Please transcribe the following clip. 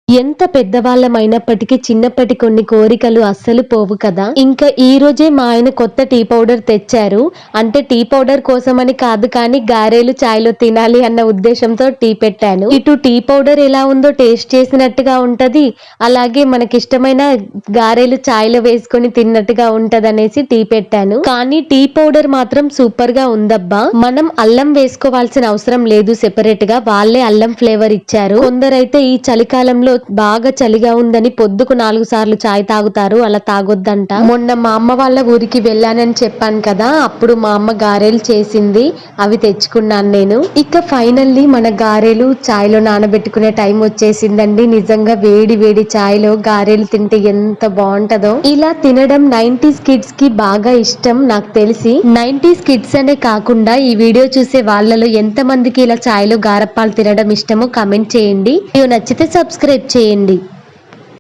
ఎంత పెద్దవాళ్ళమైనప్పటికీ చిన్నప్పటి కొన్ని కోరికలు అస్సలు పోవు కదా! ఇంకా ఈ రోజే మా ఆయన కొత్త టీ పౌడర్ తెచ్చారు. అంటే టీ పౌడర్ కోసమని కాదు కానీ గారెలు చాయ్‌లో తినాలి అన్న ఉద్దేశంతో టీ పెట్టాను. ఇటు టీ పౌడర్ ఎలా ఉందో టేస్ట్ చేసినట్టుగా ఉంటది. అలాగే మనకిష్టమైన గారెలు చాయ్‌లో వేసుకొని తిన్నట్టుగా ఉంటదనేసి టీ పెట్టాను. కానీ టీ పౌడర్ మాత్రం సూపర్‌గా ఉందబ్బా! మనం అల్లం వేసుకోవాల్సిన అవసరం లేదు సెపరేట్‌గా. వాళ్ళే అల్లం ఫ్లేవర్ ఇచ్చారు. కొందరైతే ఈ చలికాలంలో బాగా చలిగా ఉందని పొద్దుకు 4 సార్లు చాయ్ తాగుతారు. అలా తాగొద్దంట. మొన్న మా అమ్మ వాళ్ళ ఊరికి వెళ్ళానని చెప్పాను కదా! అప్పుడు మా అమ్మ గారెలు చేసింది. అవి తెచ్చుకున్నాను నేను. ఇక ఫైనల్లీ మన గారెలు చాయ్‌లో నానబెట్టుకునే టైం వచ్చేసిందండి. నిజంగా వేడి వేడి చాయ్‌లో గారెలు తింటే ఎంత బావుంటదో. ఇలా తినడం 90s కిడ్స్‌కి బాగా ఇష్టం నాకు తెలిసి. 90s కిడ్స్ అనే కాకుండా ఈ వీడియో చూసే వాళ్ళలో ఎంతమందికి ఇలా చాయ్‌లో గారప్పాలు తినడం ఇష్టమో కామెంట్ చేయండి. వీడియో నచ్చితే సబ్స్క్రైబ్ చేయండి.